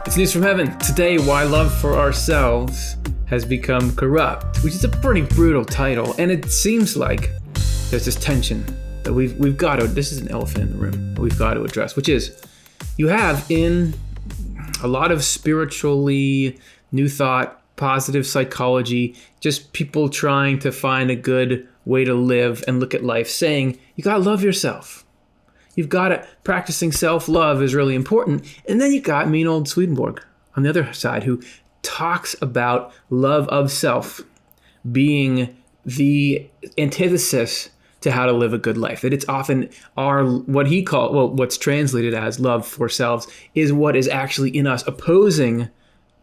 It's news from heaven. Today, why love for ourselves has become corrupt, which is a pretty brutal title, and it seems like there's this tension that we've got to, this is an elephant in the room, that we've got to address, which is you have in a lot of spiritually new thought, positive psychology, just people trying to find a good way to live and look at life, saying you got to love yourself. You've got to, practicing self-love is really important. And then you got mean old Swedenborg on the other side, who talks about love of self being the antithesis to how to live a good life. That it's often what's translated as love for selves is what is actually in us, opposing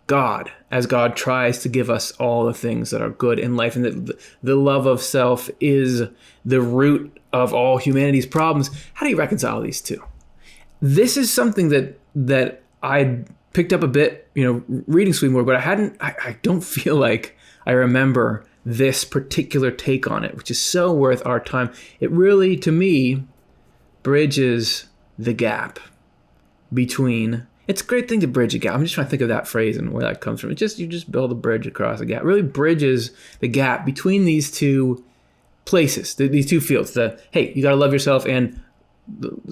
God, as God tries to give us all the things that are good in life, and that the love of self is the root of all humanity's problems. How do you reconcile these two? This is something that I picked up a bit, reading Swedenborg, but I don't feel like I remember this particular take on it, which is so worth our time. It really, to me, bridges the gap between. It's a great thing to bridge a gap. I'm just trying to think of that phrase and where that comes from. You just build a bridge across a gap. It really bridges the gap between these two places, these two fields. Hey, you got to love yourself, and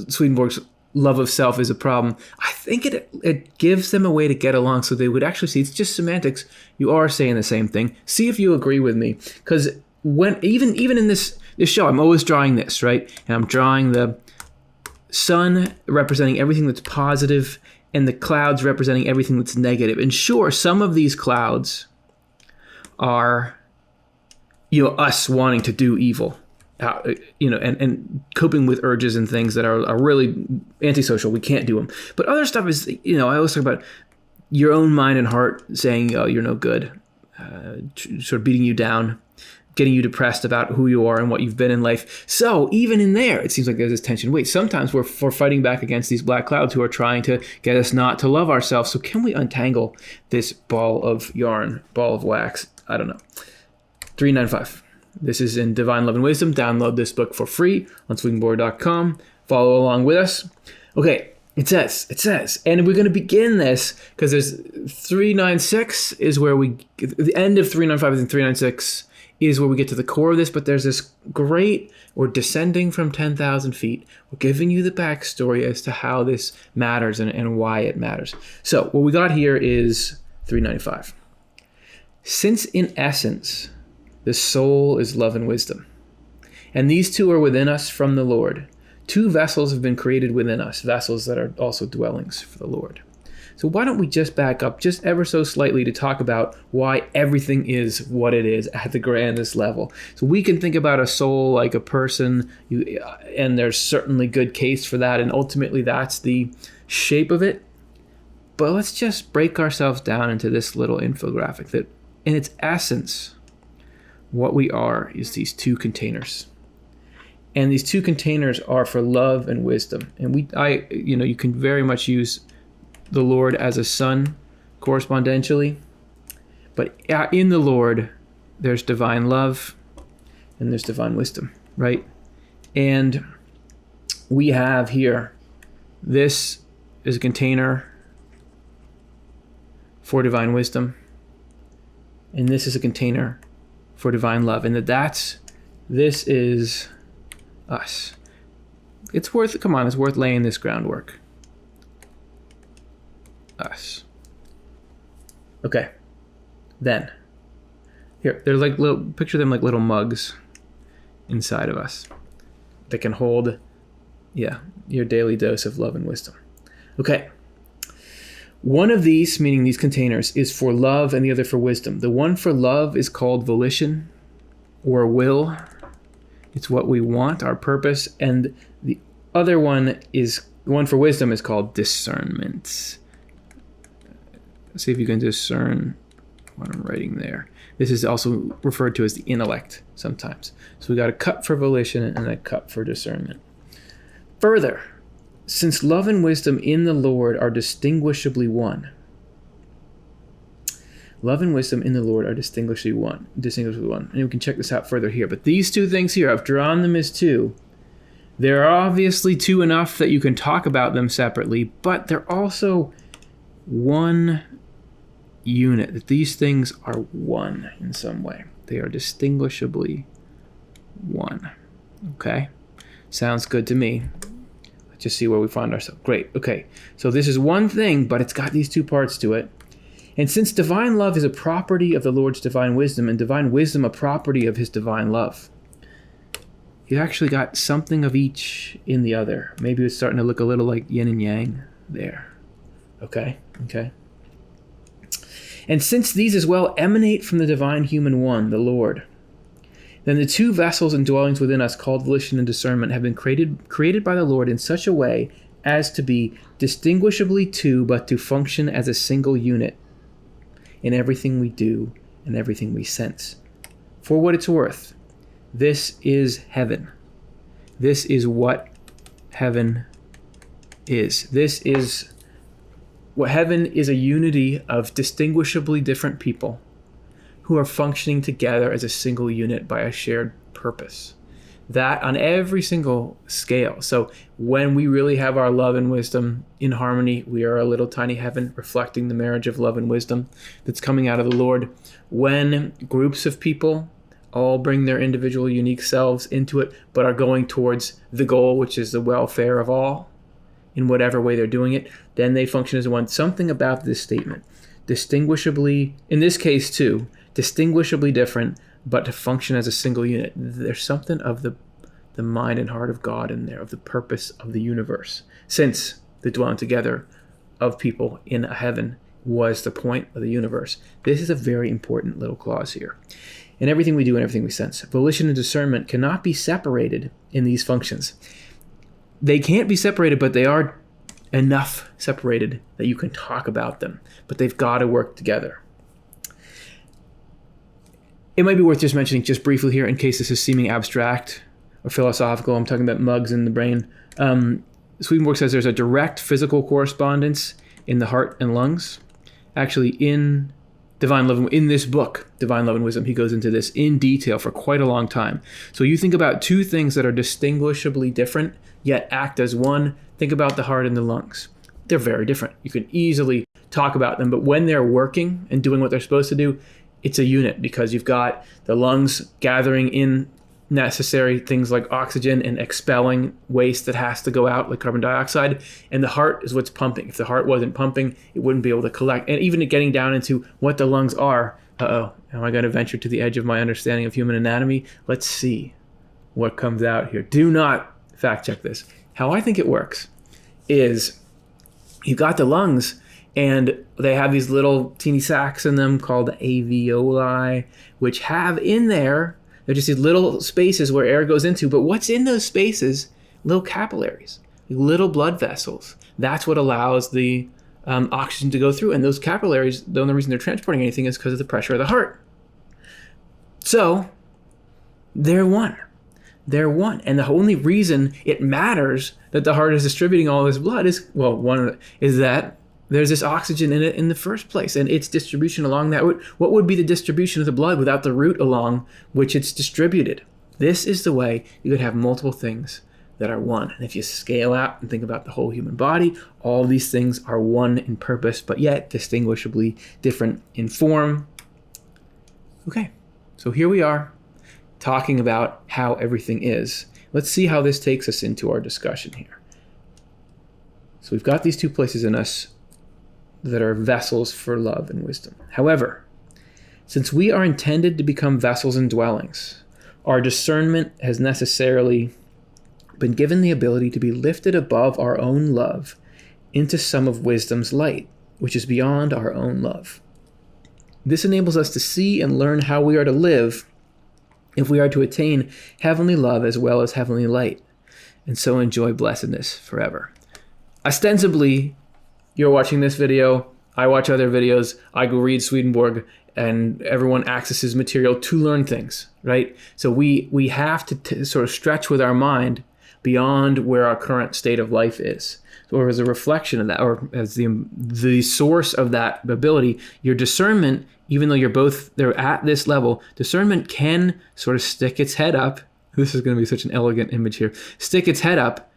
Swedenborg's love of self is a problem. I think it gives them a way to get along, so they would actually see it's just semantics. You are saying the same thing. See if you agree with me, because when even in this show, I'm always drawing this, right? And I'm drawing the sun representing everything that's positive, and the clouds representing everything that's negative. And sure, some of these clouds are, us wanting to do evil, and coping with urges and things that are really antisocial. We can't do them. But other stuff is, I always talk about your own mind and heart saying, oh, you're no good, sort of beating you down, getting you depressed about who you are and what you've been in life. So even in there, it seems like there's this tension. Wait, sometimes we're fighting back against these black clouds who are trying to get us not to love ourselves. So can we untangle this ball of yarn, ball of wax? I don't know. 395. This is in Divine Love and Wisdom. Download this book for free on Swedenborg.com. Follow along with us. Okay, it says, and we're going to begin this because there's 396 is where the end of 395 is in 396 is where we get to the core of this, but there's this we're descending from 10,000 feet. We're giving you the backstory as to how this matters and why it matters. So what we got here is 395. Since in essence, the soul is love and wisdom, and these two are within us from the Lord. Two vessels have been created within us, vessels that are also dwellings for the Lord. So why don't we just back up just ever so slightly to talk about why everything is what it is at the grandest level. So we can think about a soul like a person, and there's certainly good case for that, and ultimately that's the shape of it. But let's just break ourselves down into this little infographic that in its essence, what we are is these two containers. And these two containers are for love and wisdom. And you can very much use the Lord as a son correspondentially. But in the Lord, there's divine love and there's divine wisdom, right? And we have here, this is a container for divine wisdom. And this is a container for divine love. And this is us. It's worth laying this groundwork. Us. Okay. Then, here, they're like picture them like little mugs inside of us that can hold, your daily dose of love and wisdom. Okay. One of these, meaning these containers, is for love and the other for wisdom. The one for love is called volition or will. It's what we want, our purpose. And the other one for wisdom is called discernment. See if you can discern what I'm writing there. This is also referred to as the intellect sometimes. So we got a cup for volition and a cup for discernment. Further, since love and wisdom in the Lord are distinguishably one. Love and wisdom in the Lord are distinguishably one. And we can check this out further here. But these two things here, I've drawn them as two. They're obviously two enough that you can talk about them separately, but they're also one unit, that these things are one in some way. They are distinguishably one. Okay? Sounds good to me. Let's just see where we find ourselves. Great. Okay. So this is one thing, but it's got these two parts to it. And since divine love is a property of the Lord's divine wisdom, and divine wisdom a property of his divine love, you actually got something of each in the other. Maybe it's starting to look a little like yin and yang there. Okay? And since these as well emanate from the divine human one, the Lord, then the two vessels and dwellings within us called volition and discernment have been created by the Lord in such a way as to be distinguishably two, but to function as a single unit in everything we do and everything we sense. For what it's worth, this is heaven. This is what heaven is. What heaven is, a unity of distinguishably different people who are functioning together as a single unit by a shared purpose. That on every single scale. So when we really have our love and wisdom in harmony, we are a little tiny heaven reflecting the marriage of love and wisdom that's coming out of the Lord. When groups of people all bring their individual unique selves into it, but are going towards the goal, which is the welfare of all, in whatever way they're doing it, then they function as one. Something about this statement, distinguishably, in this case too, distinguishably different, but to function as a single unit. There's something of the mind and heart of God in there, of the purpose of the universe. Since the dwelling together of people in a heaven was the point of the universe. This is a very important little clause here. In everything we do and everything we sense, volition and discernment cannot be separated in these functions. They can't be separated, but they are enough separated that you can talk about them. But they've got to work together. It might be worth just mentioning just briefly here, in case this is seeming abstract or philosophical. I'm talking about mugs in the brain. Swedenborg says there's a direct physical correspondence in the heart and lungs. Actually, in Divine Love, in this book, Divine Love and Wisdom, he goes into this in detail for quite a long time. So you think about two things that are distinguishably different, yet act as one. Think about the heart and the lungs. They're very different. You can easily talk about them, but when they're working and doing what they're supposed to do, it's a unit, because you've got the lungs gathering in necessary things like oxygen and expelling waste that has to go out, like carbon dioxide, and the heart is what's pumping. If the heart wasn't pumping, it wouldn't be able to collect. And even getting down into what the lungs are, am I going to venture to the edge of my understanding of human anatomy? Let's see what comes out here. Do not fact check this. How I think it works is you've got the lungs, and they have these little teeny sacs in them called alveoli, which have in there, they're just these little spaces where air goes into. But what's in those spaces? Little capillaries, little blood vessels. That's what allows the oxygen to go through. And those capillaries, the only reason they're transporting anything is because of the pressure of the heart. So they're one. They're one. And the only reason it matters that the heart is distributing all this blood is, well, is that there's this oxygen in it in the first place, and its distribution along that route. What would be the distribution of the blood without the route along which it's distributed? This is the way you could have multiple things that are one. And if you scale out and think about the whole human body, all these things are one in purpose, but yet distinguishably different in form. Okay, so here we are talking about how everything is. Let's see how this takes us into our discussion here. So we've got these two places in us that are vessels for love and wisdom. However, since we are intended to become vessels and dwellings, our discernment has necessarily been given the ability to be lifted above our own love into some of wisdom's light, which is beyond our own love. This enables us to see and learn how we are to live if we are to attain heavenly love as well as heavenly light, and so enjoy blessedness forever. Ostensibly, you're watching this video, I watch other videos, I go read Swedenborg, and everyone accesses material to learn things, right? So we have to sort of stretch with our mind beyond where our current state of life is. So as a reflection of that, or as the source of that ability, your discernment, even though they're at this level, discernment can sort of stick its head up. This is going to be such an elegant image here. Stick its head up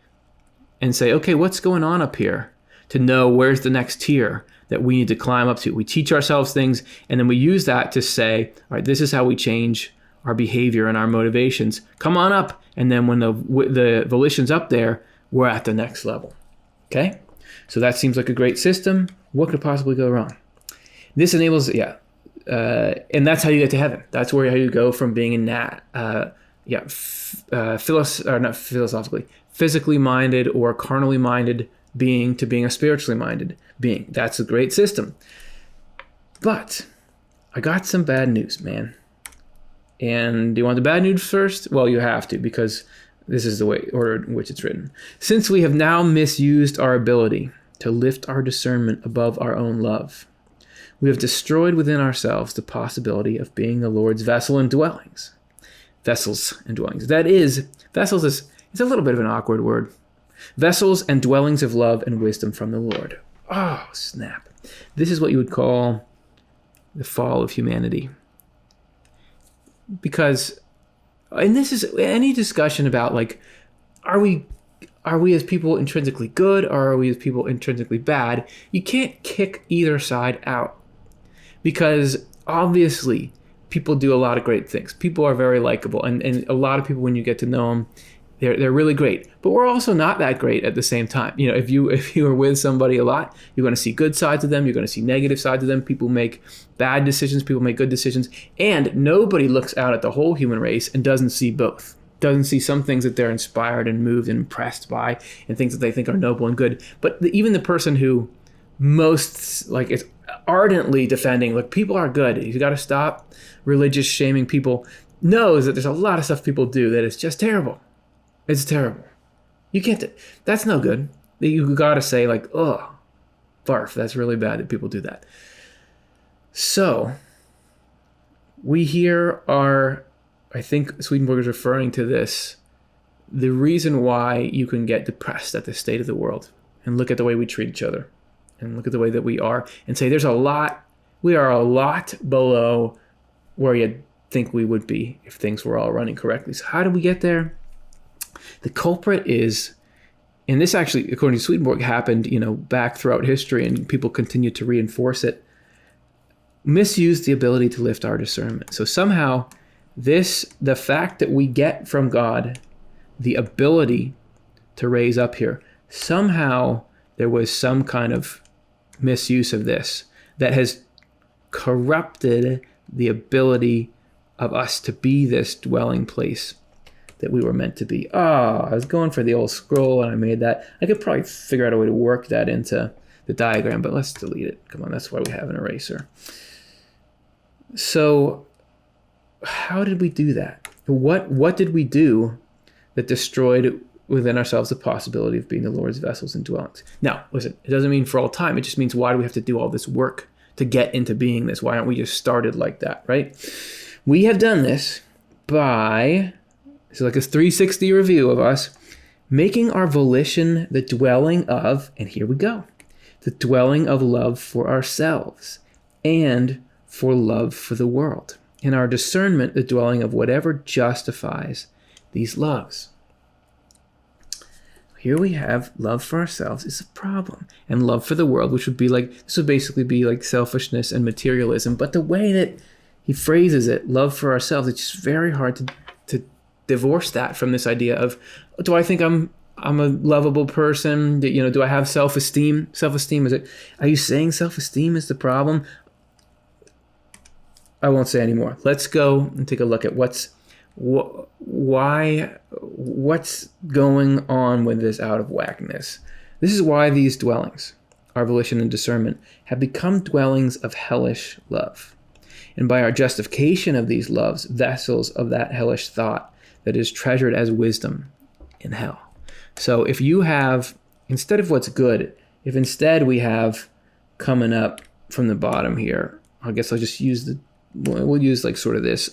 and say, okay, what's going on up here? To know where's the next tier. that we need to climb up to. We teach ourselves things, and then we use that to say, all right, this is how we change our behavior and our motivations. Come on up. And then when the volition's up there, we're at the next level. Okay? So that seems like a great system. What could possibly go wrong? This enables, and that's how you get to heaven. That's where you go from being physically minded or carnally minded being to being a spiritually minded being. That's a great system. But I got some bad news, man. And do you want the bad news first? Well, you have to, because this is the order in which it's written. Since we have now misused our ability to lift our discernment above our own love, we have destroyed within ourselves the possibility of being the Lord's vessels and dwellings. That is, vessels is a little bit of an awkward word. Vessels and dwellings of love and wisdom from the Lord. Oh, snap. This is what you would call the fall of humanity. Because, and this is any discussion about, like, are we as people intrinsically good, or are we as people intrinsically bad? You can't kick either side out, because obviously people do a lot of great things. People are very likable, and a lot of people, when you get to know them, they're really great. But we're also not that great at the same time. You know, if you are with somebody a lot, you're going to see good sides of them. You're going to see negative sides of them. People make bad decisions. People make good decisions. And nobody looks out at the whole human race and doesn't see both. Doesn't see some things that they're inspired and moved and impressed by, and things that they think are noble and good. But even the person who most, like, is ardently defending, like, people are good, you got to stop religious shaming people, knows that there's a lot of stuff people do that is just terrible. It's terrible. You can't, that's no good. You got to say, like, oh, barf, that's really bad that people do that. So we here are, I think Swedenborg is referring to this, the reason why you can get depressed at the state of the world and look at the way we treat each other and look at the way that we are and say we are a lot below where you'd think we would be if things were all running correctly. So how do we get there? The culprit is, and this actually, according to Swedenborg, happened, back throughout history, and people continue to reinforce it, misuse the ability to lift our discernment. So somehow the fact that we get from God the ability to raise up here, somehow there was some kind of misuse of this that has corrupted the ability of us to be this dwelling place that we were meant to be. I was going for the old scroll and I made that. I could probably figure out a way to work that into the diagram, but let's delete it. Come on, that's why we have an eraser. So how did we do that? What did we do that destroyed within ourselves the possibility of being the Lord's vessels and dwellings? Now, listen, it doesn't mean for all time. It just means, why do we have to do all this work to get into being this? Why aren't we just started like that, right? We have done this by, it's like a 360 review of us, making our volition the dwelling of, and here we go, the dwelling of love for ourselves and for love for the world. In our discernment, the dwelling of whatever justifies these loves. Here we have love for ourselves is a problem, and love for the world, which would be like, this would basically be like selfishness and materialism. But the way that he phrases it, love for ourselves, it's just very hard to divorce that from this idea of, do I think I'm a lovable person? Do I have self-esteem? Self-esteem, are you saying self-esteem is the problem? I won't say anymore. Let's go and take a look at what's going on with this out of whackness. This is why these dwellings, our volition and discernment, have become dwellings of hellish love. And by our justification of these loves, vessels of that hellish thought that is treasured as wisdom in hell. So if you have, instead of what's good, if instead we have coming up from the bottom here, I guess I'll just use we'll use like sort of this,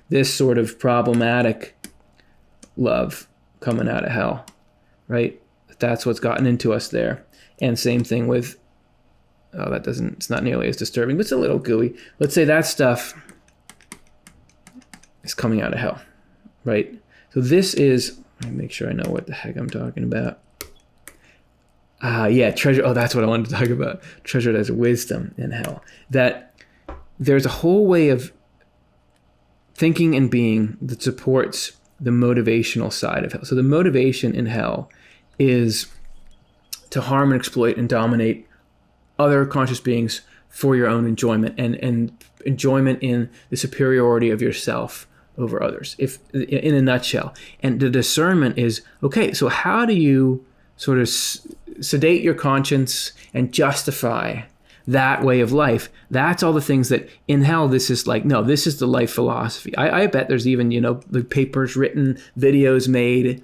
this sort of problematic love coming out of hell, right? That's what's gotten into us there. And same thing with, it's not nearly as disturbing, but it's a little gooey. Let's say that stuff is coming out of hell, right? So this is, let me make sure I know what the heck I'm talking about. Treasure. Oh, that's what I wanted to talk about. Treasured as wisdom in hell. That there's a whole way of thinking and being that supports the motivational side of hell. So the motivation in hell is to harm and exploit and dominate other conscious beings for your own enjoyment and enjoyment in the superiority of yourself over others, if in a nutshell. And the discernment is, okay, so how do you sort of sedate your conscience and justify that way of life? That's all the things that in hell, this is like, no, this is the life philosophy. I bet there's even, the papers written, videos made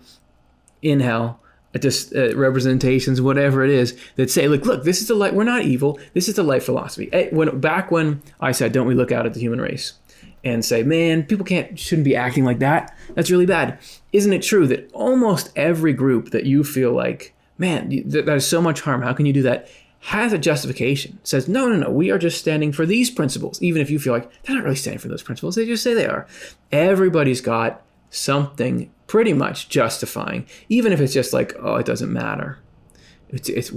in hell, just representations, whatever it is, that say, look, this is the life. We're not evil. This is the life philosophy. Back when I said, don't we look out at the human race and say, man, people shouldn't be acting like that. That's really bad. Isn't it true that almost every group that you feel like, man, that is so much harm, how can you do that, has a justification, says, no, we are just standing for these principles. Even if you feel like they're not really standing for those principles, they just say they are. Everybody's got something pretty much justifying, even if it's just like, oh, it doesn't matter. It's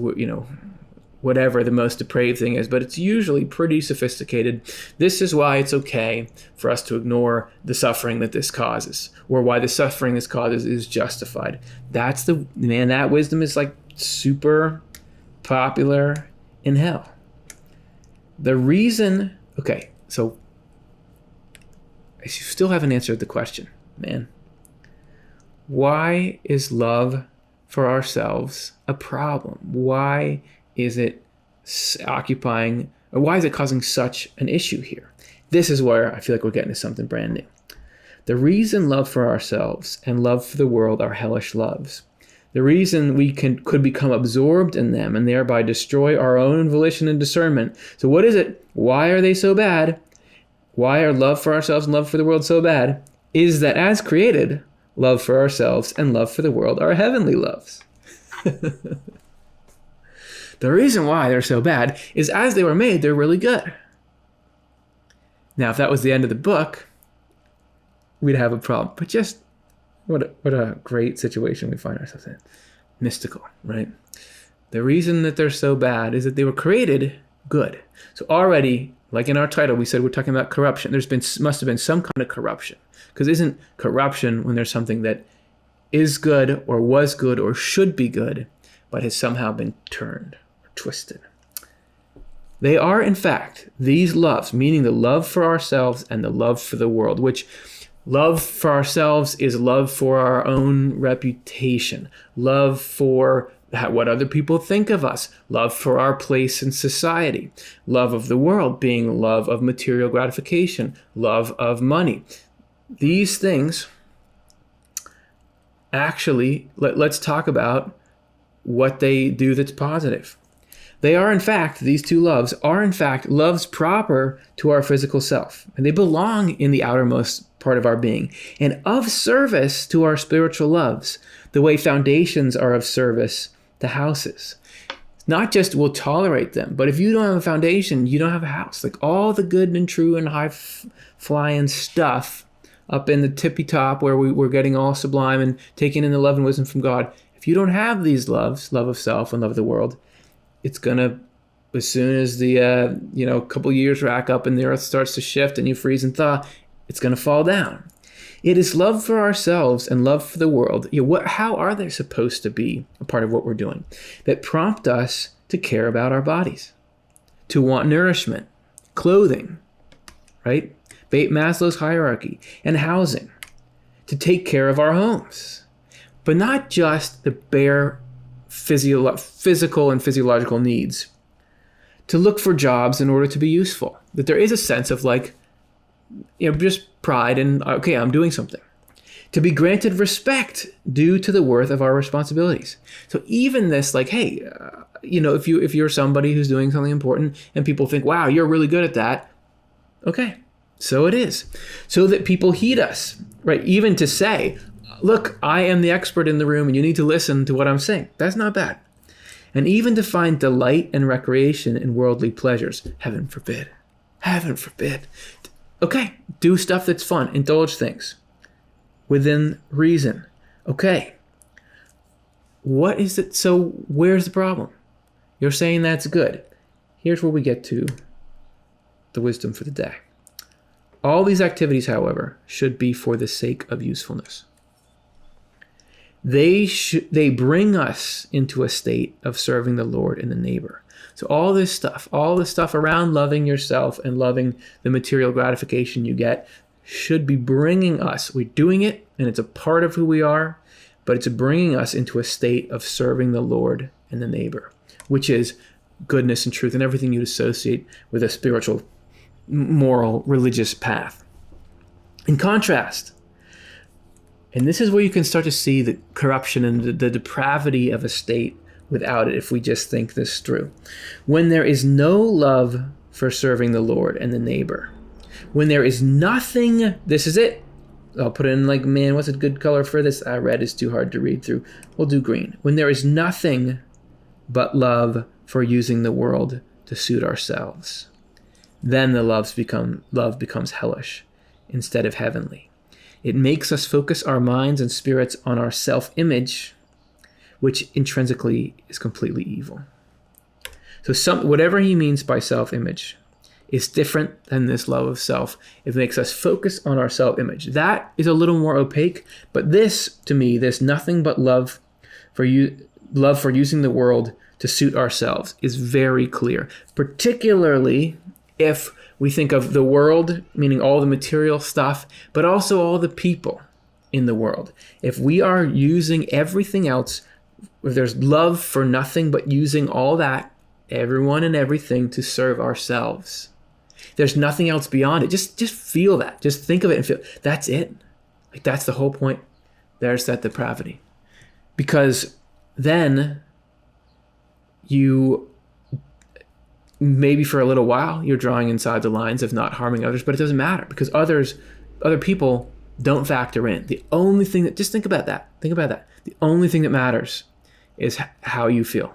whatever the most depraved thing is, but it's usually pretty sophisticated. This is why it's okay for us to ignore the suffering that this causes, or why the suffering this causes is justified. That wisdom is like super popular in hell. The reason, okay, so I still haven't answered the question, man. Why is love for ourselves a problem? Why is it occupying, or why is it causing such an issue here? This is where I feel like we're getting to something brand new. The reason love for ourselves and love for the world are hellish loves, the reason we could become absorbed in them and thereby destroy our own volition and discernment. So what is it? Why are they so bad? Why are love for ourselves and love for the world so bad? Is that as created, love for ourselves and love for the world are heavenly loves. The reason why they're so bad is as they were made, they're really good. Now, if that was the end of the book, we'd have a problem. But just what a great situation we find ourselves in. Mystical, right? The reason that they're so bad is that they were created good. So already, like in our title, we said we're talking about corruption. Must have been some kind of corruption. Because isn't corruption when there's something that is good or was good or should be good, but has somehow been turned or twisted? They are, in fact, these loves, meaning the love for ourselves and the love for the world, which love for ourselves is love for our own reputation, love for what other people think of us, love for our place in society, love of the world being love of material gratification, love of money. These things, actually, let's talk about what they do that's positive. They are, in fact, these two loves are, in fact, loves proper to our physical self. And they belong in the outermost part of our being and of service to our spiritual loves, the way foundations are of service to houses. Not just we'll tolerate them, but if you don't have a foundation, you don't have a house. Like all the good and true and high-flying stuff up in the tippy top where we're getting all sublime and taking in the love and wisdom from God. If you don't have these loves, love of self and love of the world, it's going to, as soon as the couple years rack up and the earth starts to shift and you freeze and thaw, it's going to fall down. It is love for ourselves and love for the world. How are they supposed to be a part of what we're doing? That prompt us to care about our bodies, to want nourishment, clothing, right? Maslow's hierarchy, and housing, to take care of our homes, but not just the bare physical and physiological needs, to look for jobs in order to be useful, that there is a sense of just pride in, okay, I'm doing something, to be granted respect due to the worth of our responsibilities. So even this, hey, if you're somebody who's doing something important and people think, wow, you're really good at that, okay, so it is. So that people heed us, right? Even to say, look, I am the expert in the room and you need to listen to what I'm saying. That's not bad. And even to find delight and recreation in worldly pleasures. Heaven forbid. Heaven forbid. Okay, do stuff that's fun. Indulge things within reason. Okay. what is it? So where's the problem? You're saying that's good. Here's where we get to the wisdom for the day. All these activities, however, should be for the sake of usefulness. They bring us into a state of serving the Lord and the neighbor. So all this stuff around loving yourself and loving the material gratification you get should be bringing us, we're doing it and it's a part of who we are, but it's bringing us into a state of serving the Lord and the neighbor, which is goodness and truth and everything you'd associate with a spiritual, moral, religious path. In contrast, and this is where you can start to see the corruption and the depravity of a state without it, if we just think this through. When there is no love for serving the Lord and the neighbor, when there is nothing, this is it. I'll put it in like, man, what's a good color for this? Red is too hard to read through. We'll do green. When there is nothing but love for using the world to suit ourselves, then the love becomes hellish instead of heavenly. It makes us focus our minds and spirits on our self-image, which intrinsically is completely evil. So whatever he means by self-image is different than this love of self. It makes us focus on our self-image. That is a little more opaque, but this, to me, this nothing but love for using the world to suit ourselves is very clear, particularly if we think of the world, meaning all the material stuff, but also all the people in the world. If we are using everything else, if there's love for nothing but using all that, everyone and everything to serve ourselves, there's nothing else beyond it. Just feel that. Just think of it and feel, that's it. Like, that's the whole point. There's that depravity. Because then you, maybe for a little while, you're drawing inside the lines of not harming others, but it doesn't matter because other people don't factor in. The only thing that, just think about that. The only thing that matters is how you feel.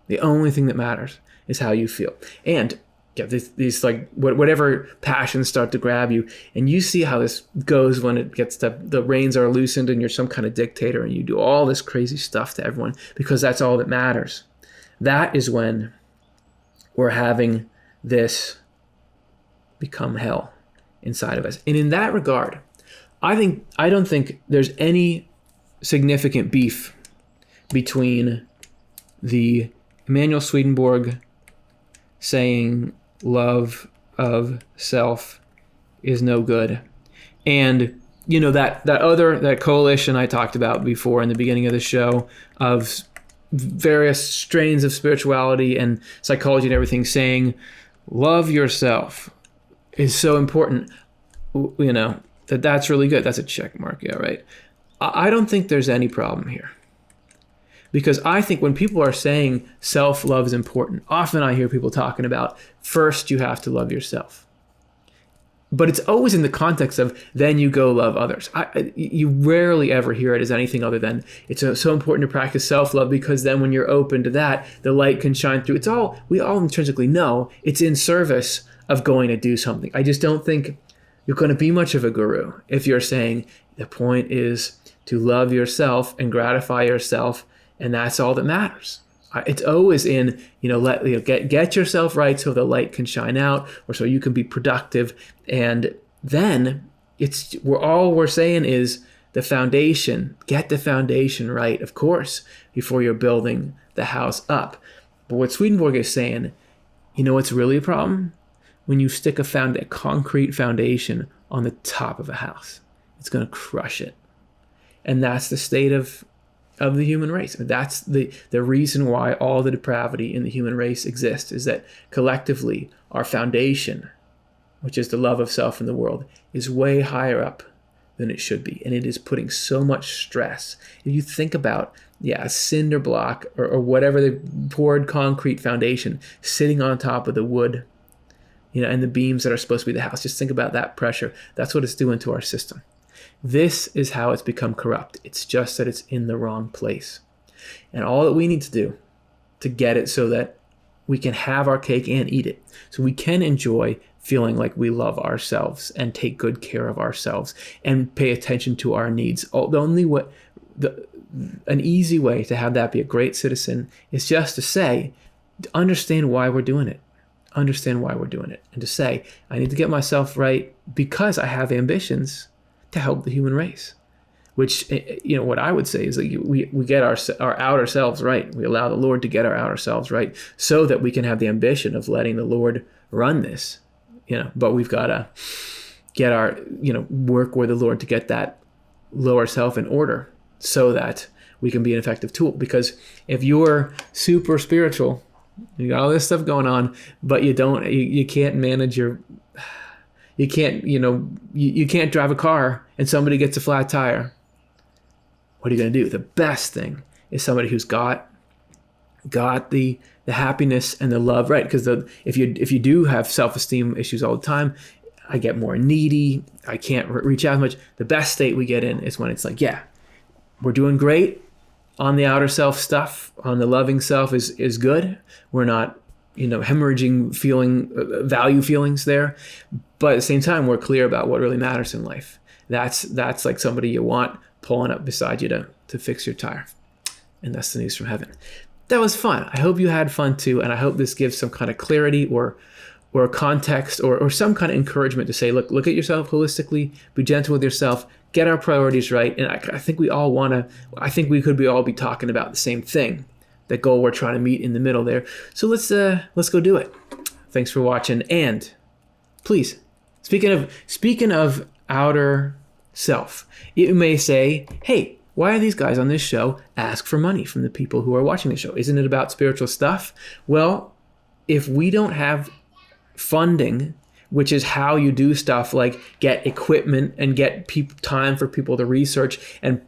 The only thing that matters is how you feel. And yeah, these like whatever passions start to grab you, and you see how this goes when it gets to the reins are loosened and you're some kind of dictator and you do all this crazy stuff to everyone because that's all that matters. That is when we're having this become hell inside of us. And in that regard, I don't think there's any significant beef between the Emanuel Swedenborg saying love of self is no good, and that coalition I talked about before in the beginning of the show of various strains of spirituality and psychology and everything saying love yourself is so important, that's really good. That's a check mark. Yeah, right. I don't think there's any problem here. Because I think when people are saying self-love is important, often I hear people talking about first you have to love yourself. But it's always in the context of then you go love others. You rarely ever hear it as anything other than it's so important to practice self-love because then when you're open to that, the light can shine through. We all intrinsically know it's in service of going to do something. I just don't think you're going to be much of a guru if you're saying the point is to love yourself and gratify yourself, and that's all that matters. It's always in, get yourself right so the light can shine out or so you can be productive. And then all we're saying is the foundation, get the foundation right, of course, before you're building the house up. But what Swedenborg is saying, what's really a problem? When you stick a concrete foundation on the top of a house, it's going to crush it. And that's the state of the human race. That's the reason why all the depravity in the human race exists, is that collectively our foundation, which is the love of self in the world, is way higher up than it should be. And it is putting so much stress. If you think about, a cinder block or whatever, the poured concrete foundation sitting on top of the wood, and the beams that are supposed to be the house, just think about that pressure. That's what it's doing to our system. This is how it's become corrupt. It's just that it's in the wrong place. And all that we need to do to get it so that we can have our cake and eat it, so we can enjoy feeling like we love ourselves and take good care of ourselves and pay attention to our needs. an easy way to have that be a great citizen is just to say, understand why we're doing it. Understand why we're doing it. And to say, I need to get myself right because I have ambitions to help the human race. Which, what I would say is that we get our outer selves right. We allow the Lord to get our outer selves right so that we can have the ambition of letting the Lord run this. But we've got to get our, work with the Lord to get that lower self in order so that we can be an effective tool. Because if you're super spiritual, you got all this stuff going on, but you can't manage you can't drive a car and somebody gets a flat tire. What are you going to do? The best thing is somebody who's got the happiness and the love, right? Because if you do have self-esteem issues all the time, I get more needy, I can't reach out as much. The best state we get in is when it's like, yeah, we're doing great on the outer self stuff, on the loving self is good. We're not, hemorrhaging value feelings there. But at the same time, we're clear about what really matters in life. That's like somebody you want pulling up beside you to fix your tire. And that's the news from heaven. That was fun. I hope you had fun too. And I hope this gives some kind of clarity or context or some kind of encouragement to say, look at yourself holistically, be gentle with yourself, get our priorities right. And I think we all we could all be talking about the same thing, that goal we're trying to meet in the middle there. So let's go do it. Thanks for watching. And please, speaking of outer self, you may say, hey, why are these guys on this show ask for money from the people who are watching the show? Isn't it about spiritual stuff? Well, if we don't have funding, which is how you do stuff like get equipment and get time for people to research and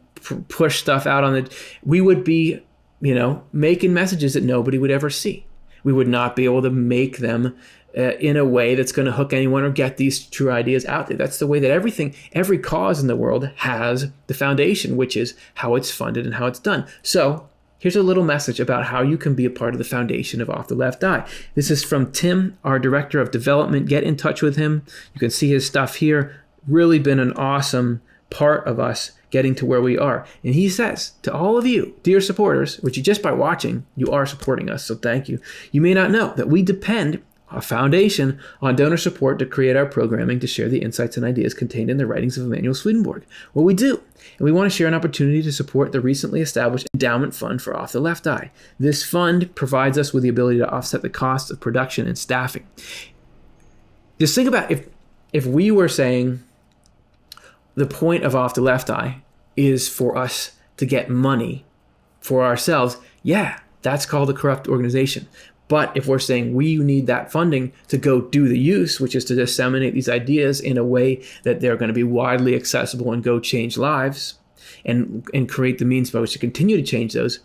push stuff out we would be, making messages that nobody would ever see. We would not be able to make them in a way that's going to hook anyone or get these true ideas out there. That's the way that every cause in the world has the foundation, which is how it's funded and how it's done. So here's a little message about how you can be a part of the foundation of Off the Left Eye. This is from Tim, our director of development. Get in touch with him. You can see his stuff here. Really been an awesome part of us getting to where we are. And he says to all of you, dear supporters, which you just by watching, you are supporting us. So thank you. You may not know that we depend our foundation on donor support to create our programming, to share the insights and ideas contained in the writings of Emanuel Swedenborg. Well, we do. And we want to share an opportunity to support the recently established endowment fund for Off the Left Eye. This fund provides us with the ability to offset the costs of production and staffing. Just think about if we were saying the point of Off the Left Eye is for us to get money for ourselves, yeah, that's called a corrupt organization. But if we're saying we need that funding to go do the use, which is to disseminate these ideas in a way that they're going to be widely accessible and go change lives and create the means by which to continue to change those,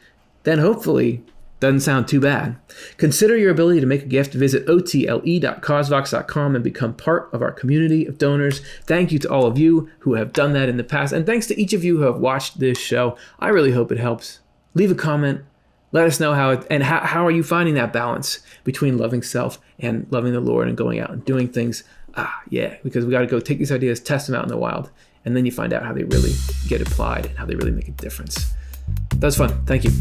then hopefully doesn't sound too bad. Consider your ability to make a gift. Visit otle.causevox.com and become part of our community of donors. Thank you to all of you who have done that in the past. And thanks to each of you who have watched this show. I really hope it helps. Leave a comment. Let us know how are you finding that balance between loving self and loving the Lord and going out and doing things. Because we got to go take these ideas, test them out in the wild, and then you find out how they really get applied and how they really make a difference. That was fun. Thank you.